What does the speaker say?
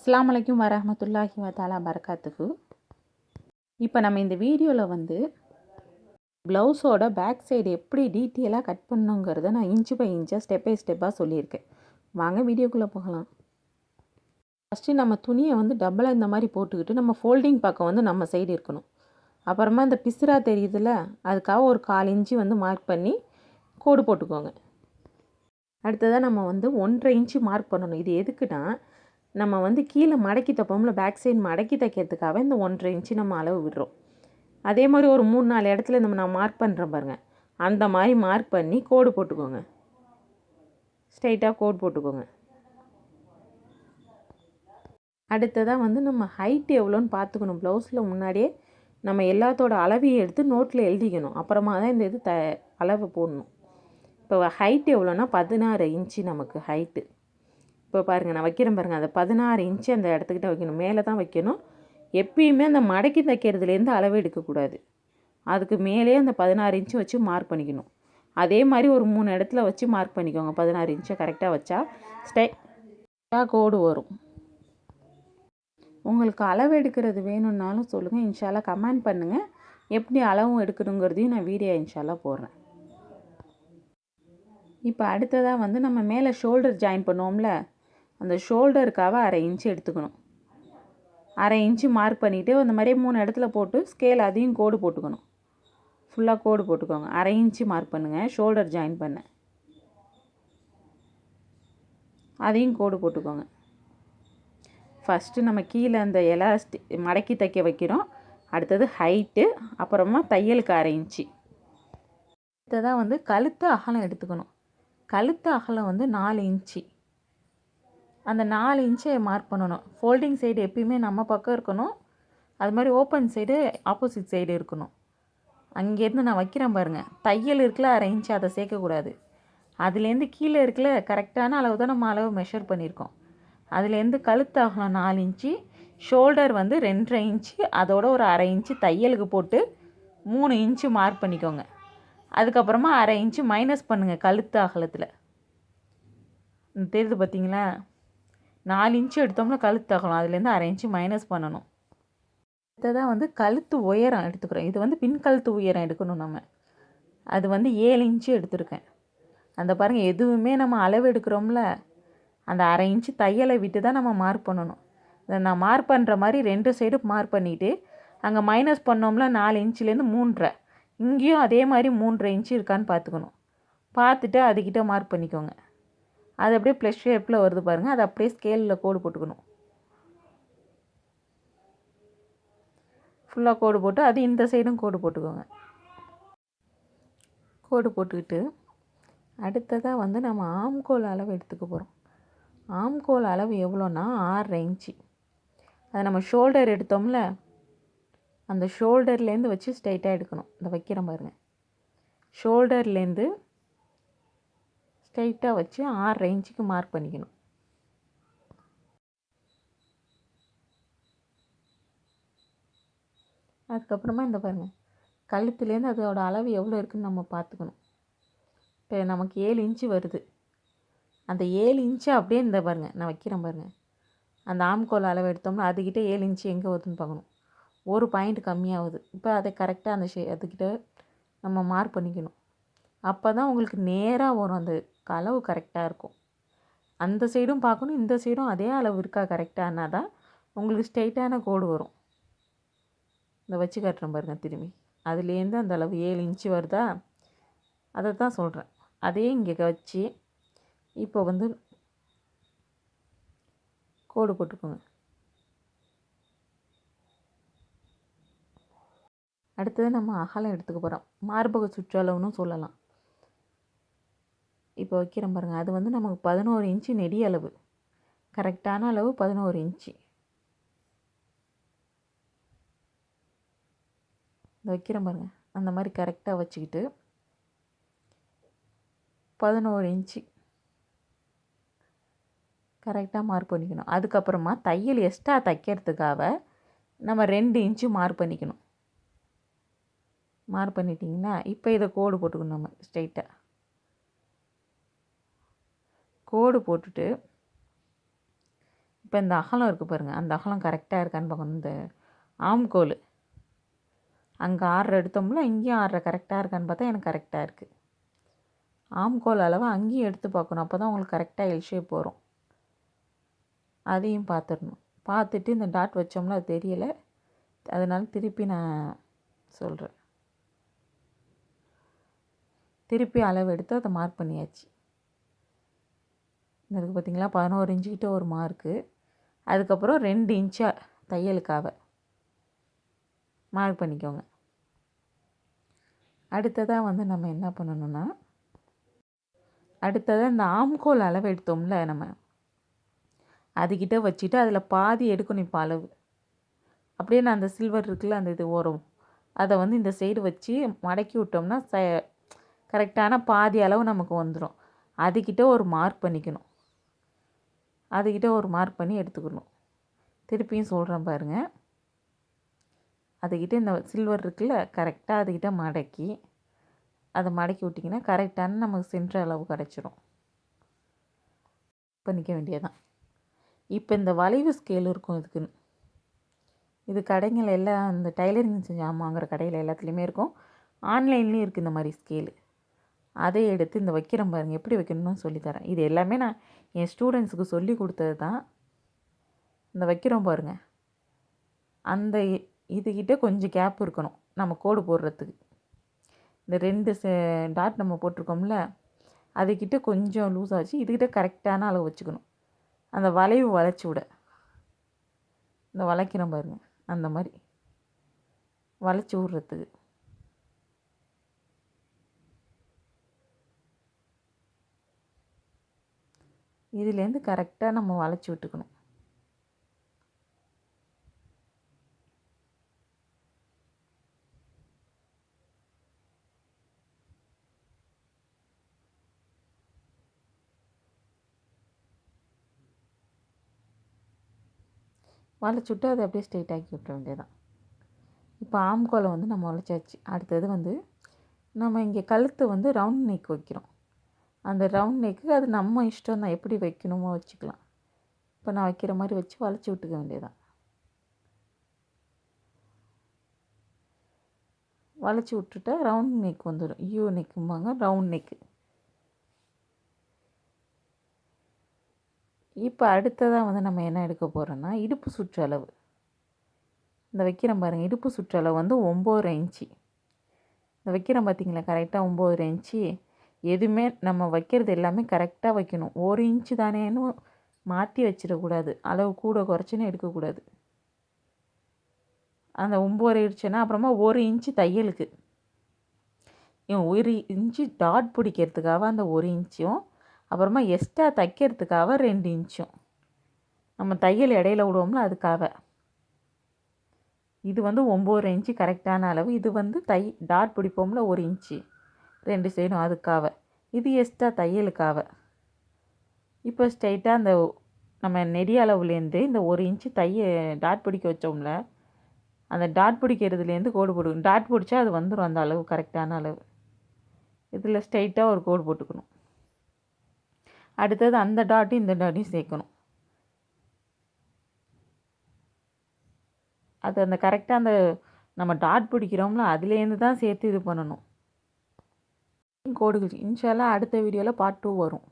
அஸ்ஸலாமு அலைக்கும் வரஹ்மத்துல்லாஹி வதஆலா பரகாத்துஹு. இப்போ நம்ம இந்த வீடியோவில் வந்து ப்ளவுஸோட பேக் சைடு எப்படி டீட்டெயிலாக கட் பண்ணுங்கிறத நான் இன்ச்சு பை இன்ச்சாக ஸ்டெப் பை ஸ்டெப்பாக சொல்லியிருக்கேன். வாங்க வீடியோக்குள்ளே போகலாம். ஃபஸ்ட்டு நம்ம துணியை வந்து டபுளாக இந்த மாதிரி போட்டுக்கிட்டு நம்ம ஃபோல்டிங் பக்கம் வந்து நம்ம சைடு இருக்கணும். அப்புறமா இந்த பிசுரா தெரியுதுல்ல, அதுக்காக ஒரு 1/4 இன்ச்சு வந்து மார்க் பண்ணி கோடு போட்டுக்கோங்க. அடுத்ததாக நம்ம வந்து 1.5 இன்ச்சு மார்க் பண்ணணும். இது எதுக்குன்னா, நம்ம வந்து கீழே மடக்கி தைப்போம்ல, பேக் சைடு மடக்கி தைக்கிறதுக்காக இந்த 1.5 இன்ச்சு நம்ம அளவு விடுறோம். அதே மாதிரி ஒரு 3-4 இடத்துல நான் மார்க் பண்ணுறேன் பாருங்கள், அந்த மாதிரி மார்க் பண்ணி கோடு போட்டுக்கோங்க. ஸ்ட்ரைட்டாக கோடு போட்டுக்கோங்க. அடுத்ததாக வந்து நம்ம ஹைட் எவ்வளோன்னு பார்த்துக்கணும். ப்ளவுஸில் முன்னாடியே நம்ம எல்லாத்தோட அளவையும் எடுத்து நோட்டில் எழுதிக்கணும். அப்புறமா தான் இந்த இது அளவு போடணும். இப்போ ஹைட் எவ்வளோன்னா 16 இன்ச்சு நமக்கு ஹைட்டு. இப்போ பாருங்கள், நான் வைக்கிறேன் பாருங்கள், அதை 16 இன்ச்சு அந்த இடத்துக்கிட்ட வைக்கணும். மேலே தான் வைக்கணும். எப்பயுமே அந்த மடக்கி தைக்கிறதுலேருந்து அளவு எடுக்கக்கூடாது. அதுக்கு மேலே அந்த 16 இன்ச்சு வச்சு மார்க் பண்ணிக்கணும். அதே மாதிரி ஒரு 3 இடத்துல வச்சு மார்க் பண்ணிக்கோங்க. 16 இன்ச்சை கரெக்டாக வச்சா ஸ்ட்ரைட்டாக கோடு வரும். உங்களுக்கு அளவு எடுக்கிறது வேணும்னாலும் சொல்லுங்கள், இன்ஷால்லா கமெண்ட் பண்ணுங்கள். எப்படி அளவும் எடுக்கணுங்கிறதையும் நான் வீடியோ இன்ஷால்லா போடுறேன். இப்போ அடுத்ததாக வந்து நம்ம மேலே ஷோல்டர் ஜாயின் பண்ணுவோம்ல, அந்த ஷோல்டருக்காக 1/2 இன்ச்சு எடுத்துக்கணும். 1/2 இன்ச்சு மார்க் பண்ணிவிட்டு அந்த மாதிரி 3 இடத்துல போட்டு ஸ்கேல் அதையும் கோடு போட்டுக்கணும். ஃபுல்லாக கோடு போட்டுக்கோங்க. 1/2 இன்ச்சு மார்க் பண்ணுங்கள் ஷோல்டர் ஜாயின் பண்ண, அதையும் கோடு போட்டுக்கோங்க. ஃபஸ்ட்டு நம்ம கீழே அந்த மடக்கி தைக்க வைக்கிறோம். அடுத்தது ஹைட்டு, அப்புறமா தையலுக்கு 1/2 இன்ச்சு. அடுத்ததாக வந்து கழுத்து அகலம் எடுத்துக்கணும். கழுத்து அகலம் வந்து 4 இன்ச்சு. அந்த 4 இன்ச்சை மார்க் பண்ணணும். ஃபோல்டிங் சைடு எப்பயுமே நம்ம பக்கம் இருக்கணும். அது மாதிரி ஓப்பன் சைடு ஆப்போசிட் சைடு இருக்கணும். அங்கேருந்து நான் வைக்கிறேன் பாருங்கள், தையல் இருக்குல்ல 1/2 இன்ச்சு, அதை சேர்க்கக்கூடாது. அதுலேருந்து கீழே இருக்குல்ல, கரெக்டான அளவு தான் நம்ம அளவு மெஷர் பண்ணியிருக்கோம். அதுலேருந்து கழுத்து அகலம் 4 இன்ச்சு, ஷோல்டர் வந்து 2.5 இன்ச்சு, அதோட ஒரு 1/2 இன்ச்சு தையலுக்கு போட்டு 3 இன்ச்சு மார்க் பண்ணிக்கோங்க. அதுக்கப்புறமா 1/2 இன்ச்சு மைனஸ் பண்ணுங்கள் கழுத்து அகலத்தில். தெரியுது பார்த்தீங்களா? 4 இன்ச்சு எடுத்தோம்னா கழுத்து அகலம், அதுலேருந்து 1/2 இன்ச்சு மைனஸ் பண்ணணும். அடுத்ததாக வந்து கழுத்து உயரம் எடுத்துக்கிறோம். இது வந்து பின் கழுத்து உயரம் எடுக்கணும் நம்ம. அது வந்து 7 இன்ச்சு எடுத்துருக்கேன். அந்த பாருங்கள், எதுவுமே நம்ம அளவு எடுக்கிறோம்ல, அந்த 1/2 இன்ச்சு தையலை விட்டு தான் நம்ம மார்க் பண்ணணும். இதை நான் மார்க் பண்ணுற மாதிரி 2 சைடும் மார்க் பண்ணிவிட்டு அங்கே மைனஸ் பண்ணோம்ல 4 இன்ச்சுலேருந்து 3.5, இங்கேயும் அதே மாதிரி 3.5 இன்ச்சு இருக்கான்னு பார்த்துக்கணும். பார்த்துட்டு அதுக்கிட்ட மார்க் பண்ணிக்கோங்க. அது அப்படியே ப்ளஸ் ஷேப்பில் வருது பாருங்கள், அது அப்படியே ஸ்கேலில் கோடு போட்டுக்கணும். ஃபுல்லாக கோடு போட்டு அது இந்த சைடும் கோடு போட்டுக்கோங்க. கோடு போட்டுக்கிட்டு அடுத்ததாக வந்து நம்ம ஆம்கோல் அளவு எடுத்துக்க போகிறோம். ஆம்கோல் அளவு எவ்வளோன்னா 6.5 இன்ச்சு. அதை நம்ம ஷோல்டர் எடுத்தோம்ல, அந்த ஷோல்டர்லேருந்து வச்சு ஸ்ட்ரைட்டாக எடுக்கணும். இந்த வைக்கிறேன் பாருங்கள், ஷோல்டர்லேருந்து ஸ்ட்ரைட்டாக வச்சு 6.5 இன்ச்சுக்கு மார்க் பண்ணிக்கணும். அதுக்கப்புறமா இந்த பாருங்கள், கழுத்துலேருந்து அதோட அளவு எவ்வளோ இருக்குதுன்னு நம்ம பார்த்துக்கணும். இப்போ நமக்கு 7 இன்ச்சு வருது. அந்த 7 இன்ச்சு அப்படியே இந்த பாருங்கள், நான் வைக்கிறேன் பாருங்கள், அந்த ஆம்கோல் அளவு எடுத்தோம்னா அதுக்கிட்ட 7 இன்ச்சு எங்கே வருதுன்னு பார்க்கணும். ஒரு பாயிண்ட் கம்மியாகுது. இப்போ அதை கரெக்டாக அந்த அதுக்கிட்ட நம்ம மார்க் பண்ணிக்கணும். அப்போ தான் உங்களுக்கு நேராக வரும், அந்த அளவு கரெக்டாக இருக்கும். அந்த சைடும் பார்க்கணும், இந்த சைடும் அதே அளவு இருக்கா கரெக்டானா தான் உங்களுக்கு ஸ்ட்ரைட்டான கோடு வரும். இந்த வச்சு காட்டுறேன் பாருங்கள், திரும்பி அதுலேருந்து அந்த அளவு 7 இன்ச்சு வருதா, அதை தான் சொல்கிறேன். அதே இங்கே வச்சு இப்போ வந்து கோடு போட்டுக்கோங்க. அடுத்தது நம்ம அகலம் எடுத்துக்க போகிறோம். மார்பக சுற்றளவுன்னு சொல்லலாம். இப்போ வைக்கிறேன் பாருங்கள், அது வந்து நமக்கு 11 இன்ச்சு நெடி அளவு. கரெக்டான அளவு 11 இன்ச்சு. இந்த வைக்கிறேன் பாருங்கள், அந்த மாதிரி கரெக்டாக வச்சுக்கிட்டு 11 இன்ச்சு கரெக்டாக மார்க் பண்ணிக்கணும். அதுக்கப்புறமா தையல் எக்ஸ்ட்ரா தைக்கிறதுக்காக நம்ம 2 இன்ச்சு மார்க் பண்ணிக்கணும். மார்க் பண்ணிட்டிங்கன்னா இப்போ இதை கோடு போட்டுக்கணும். நம்ம ஸ்ட்ரைட்டாக கோடு போட்டுட்டு இப்போ இந்த அகலம் இருக்குது பாருங்கள், அந்த அகலம் கரெக்டாக இருக்கான்னு பார்க்கணும். இந்த ஆம்கோல் அங்கே 6 எடுத்தோம்ல, இங்கேயும் 6 கரெக்டாக இருக்கான்னு பார்த்தா எனக்கு கரெக்டாக இருக்குது. ஆம்கோல் அளவை அங்கேயும் எடுத்து பார்க்கணும், அப்போ தான் உங்களுக்கு கரெக்டாக எல் ஷேப் வரும். அதையும் பார்த்துடணும். பார்த்துட்டு இந்த டாட் வச்சோம்னா அது தெரியலை, அதனால திருப்பி நான் சொல்கிறேன். திருப்பி அளவு எடுத்து அதை மார்க் பண்ணியாச்சு. இருக்குது பார்த்திங்களா, 11 இன்ச்சுக்கிட்ட ஒரு மார்க்கு. அதுக்கப்புறம் 2 இன்ச்சாக தையலுக்காக மார்க் பண்ணிக்கோங்க. அடுத்ததாக வந்து நம்ம என்ன பண்ணணும்னா, அடுத்ததாக இந்த ஆம்கோல் அளவு எடுத்தோம்ல நம்ம, அதுக்கிட்ட வச்சுட்டு அதில் பாதி எடுக்கணும். இப்போ அளவு அப்படியே நான் அந்த சில்வர் இருக்குல்ல, அந்த இது வரும், அதை வந்து இந்த சைடு வச்சு மடக்கி விட்டோம்னா கரெக்டான பாதி அளவு நமக்கு வந்துடும். அதுக்கிட்ட ஒரு மார்க் பண்ணிக்கணும், அதுக்கிட்ட ஒரு மார்க் பண்ணி எடுத்துக்கணும். திருப்பியும் சொல்கிறேன் பாருங்கள். அதுக்கிட்ட இந்த சில்வர் இருக்குல்ல, கரெக்டாக அதுக்கிட்ட மடக்கி அதை மடக்கி விட்டிங்கன்னா கரெக்டான நமக்கு சென்ட்ரு அளவு கிடச்சிரும். பண்ணிக்க வேண்டியதான். இப்போ இந்த வளைவு ஸ்கேல் இருக்கும் இதுக்குன்னு, இது கடைங்கள் எல்லாம் இந்த டைலரிங் செஞ்சு வாங்குகிற கடையில் எல்லாத்துலேயுமே இருக்கும், ஆன்லைன்லேயும் இருக்குது இந்த மாதிரி ஸ்கேலு. அதை எடுத்து இந்த வைக்கிறேன் பாருங்கள், எப்படி வைக்கணும்னு சொல்லித்தரேன். இது எல்லாமே நான் என் ஸ்டூடெண்ட்ஸுக்கு சொல்லி கொடுத்தது தான். இந்த வைக்கிறோம் பாருங்கள், அந்த இதுக்கிட்ட கொஞ்சம் கேப் இருக்கணும் நம்ம கோடு போடுறதுக்கு. இந்த 2 டாட் நம்ம போட்டிருக்கோம்ல, அதுக்கிட்ட கொஞ்சம் லூஸ் ஆச்சு, இதுக்கிட்ட கரெக்டான அளவு வச்சுக்கணும். அந்த வளைவு வளைச்சி விட, இந்த வளைக்கிறோம் பாருங்கள், அந்த மாதிரி வளைச்சி விட்றதுக்கு. இதுலேருந்து கரெக்டாக நம்ம வளைச்சி விட்டுக்கணும். வளைச்சி விட்டு அதை அப்படியே ஸ்ட்ரெயிட் ஆக்கி விட்டுற வேண்டியதான். இப்போ ஆம்கோலை வந்து நம்ம வளைச்சாச்சு. அடுத்தது வந்து நம்ம இங்கே கழுத்து வந்து ரவுண்ட் நெக் வைக்கிறோம். அந்த ரவுண்ட் நெக்கு அது நம்ம இஷ்டம் தான், எப்படி வைக்கணுமோ வச்சுக்கலாம். இப்போ நான் வைக்கிற மாதிரி வச்சு வளைச்சி விட்டுக்க வேண்டியதான். வளைச்சி விட்டுட்டா ரவுண்ட் நெக் வந்துடும். யூ நெக்கும்பாங்க, ரவுண்ட் நெக்கு. இப்போ அடுத்ததாக வந்து நம்ம என்ன எடுக்க போகிறோன்னா, இடுப்பு சுற்றளவு. இந்த வைக்கிறோம் பாருங்கள், இடுப்பு சுற்றளவு வந்து 9 இன்ச்சு. இந்த வைக்கிறோம் பார்த்திங்களா, கரெக்டாக 9 இன்ச்சு. எதுவுமே நம்ம வைக்கிறது எல்லாமே கரெக்டாக வைக்கணும். 1 இன்ச்சு தானேன்னு மாற்றி வச்சிடக்கூடாது, அளவு கூட குறைச்சின்னு எடுக்கக்கூடாது. அந்த 9 இருந்துச்சுன்னா அப்புறமா 1 இன்ச்சு தையலுக்கு, 1 இன்ச்சு டாட் பிடிக்கிறதுக்காக அந்த 1 இன்ச்சும், அப்புறமா எக்ஸ்ட்ரா தைக்கிறதுக்காக 2 இன்ச்சும் நம்ம தையல் இடையில விடுவோம்ல, அதுக்காக. இது வந்து 9 இன்ச்சு கரெக்டான அளவு. இது வந்து டாட் பிடிப்போம்ல 1 இன்ச்சு 2 சைடும், அதுக்காக. இது எக்ஸ்ட்ரா தையலுக்காக. இப்போ ஸ்ட்ரைட்டாக அந்த நம்ம நெடி அளவுலேருந்து இந்த 1 இன்ச்சு டாட் பிடிக்க வச்சோம்ல, அந்த டாட் பிடிக்கிறதுலேருந்து கோடு போட்டுக்கணும். டாட் பிடிச்சா அது வந்துடும் அந்த அளவு, கரெக்டான அளவு. இதில் ஸ்ட்ரைட்டாக ஒரு கோடு போட்டுக்கணும். அடுத்தது அந்த டாட்டையும் இந்த டாட்டையும் சேர்க்கணும். அது அந்த கரெக்டாக அந்த நம்ம டாட் பிடிக்கிறோம்ல, அதுலேருந்து தான் சேர்த்து இது பண்ணணும் கோடுகள். இன்ஷால்லா அடுத்த வீடியோவில் பார்ட் 2 வரும்.